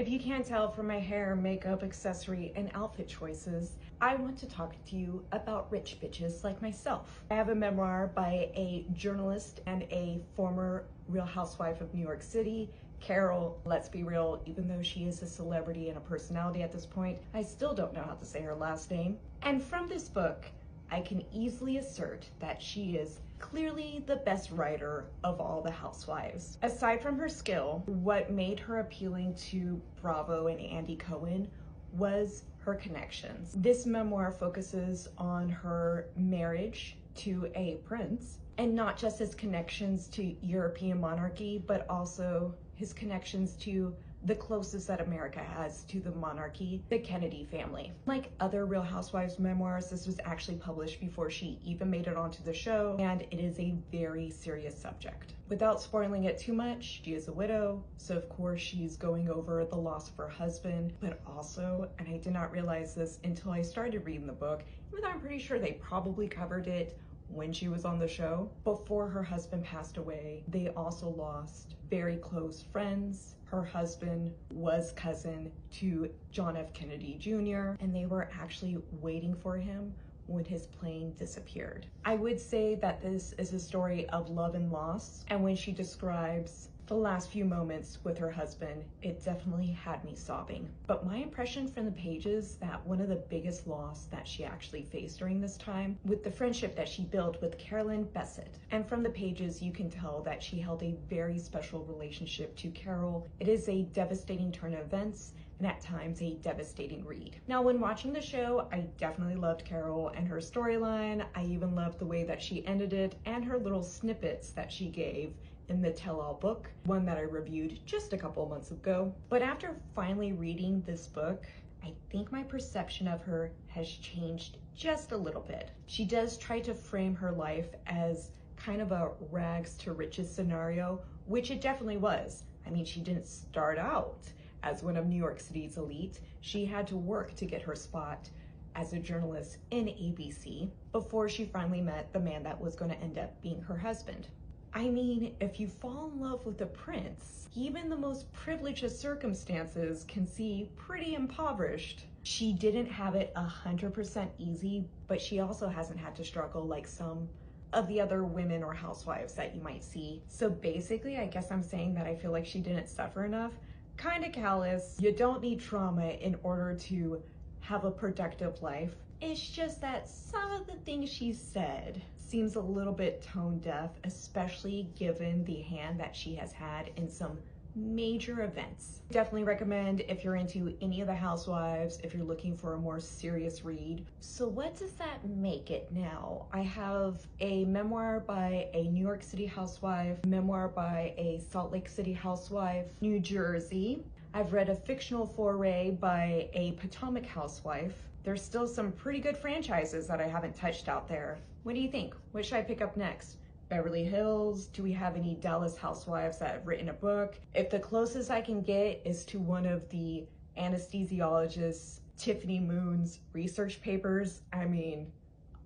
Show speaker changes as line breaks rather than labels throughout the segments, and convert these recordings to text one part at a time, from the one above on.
If you can't tell from my hair, makeup, accessory, and outfit choices, I want to talk to you about rich bitches like myself. I have a memoir by a journalist and a former Real Housewife of New York City, Carole. Let's be real, even though she is a celebrity and a personality at this point, I still don't know how to say her last name. And from this book, I can easily assert that she is clearly the best writer of all the housewives. Aside from her skill, what made her appealing to Bravo and Andy Cohen was her connections. This memoir focuses on her marriage to a prince, and not just his connections to European monarchy, but also his connections to the closest that America has to the monarchy, the Kennedy family. Like other Real Housewives memoirs, this was actually published before she even made it onto the show, and it is a very serious subject. Without spoiling it too much, she is a widow, so of course she's going over the loss of her husband, but also, and I did not realize this until I started reading the book, even though I'm pretty sure they probably covered it when she was on the show. Before her husband passed away, they also lost very close friends. Her husband was cousin to John F. Kennedy Jr., and they were actually waiting for him when his plane disappeared. I would say that this is a story of love and loss, and when she describes the last few moments with her husband, it definitely had me sobbing. But my impression from the pages that one of the biggest loss that she actually faced during this time with the friendship that she built with Carolyn Bessette. And from the pages, you can tell that she held a very special relationship to Carole. It is a devastating turn of events, and at times a devastating read. Now, when watching the show, I definitely loved Carole and her storyline. I even loved the way that she ended it and her little snippets that she gave in the tell-all book, one that I reviewed just a couple months ago. But after finally reading this book, I think my perception of her has changed just a little bit. She does try to frame her life as kind of a rags to riches scenario, which it definitely was. I mean, she didn't start out as one of New York City's elite. She had to work to get her spot as a journalist in ABC before she finally met the man that was going to end up being her husband. I mean, if you fall in love with a prince, even the most privileged of circumstances can seem pretty impoverished. She didn't have it 100% easy, but she also hasn't had to struggle like some of the other women or housewives that you might see. So basically, I guess I'm saying that I feel like she didn't suffer enough. Kind of callous. You don't need trauma in order to have a productive life. It's just that some of the things she said seems a little bit tone deaf, especially given the hand that she has had in some major events. Definitely recommend if you're into any of the housewives, if you're looking for a more serious read. So what does that make it now? I have a memoir by a New York City housewife, memoir by a Salt Lake City housewife, New Jersey. I've read a fictional foray by a Potomac housewife. There's still some pretty good franchises that I haven't touched out there. What do you think? What should I pick up next? Beverly Hills? Do we have any Dallas housewives that have written a book? If the closest I can get is to one of the anesthesiologist Tiffany Moon's research papers, I mean,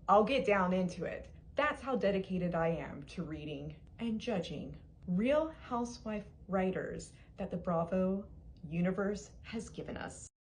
I'll get down into it. That's how dedicated I am to reading and judging Real Housewife writers that the Bravo universe has given us.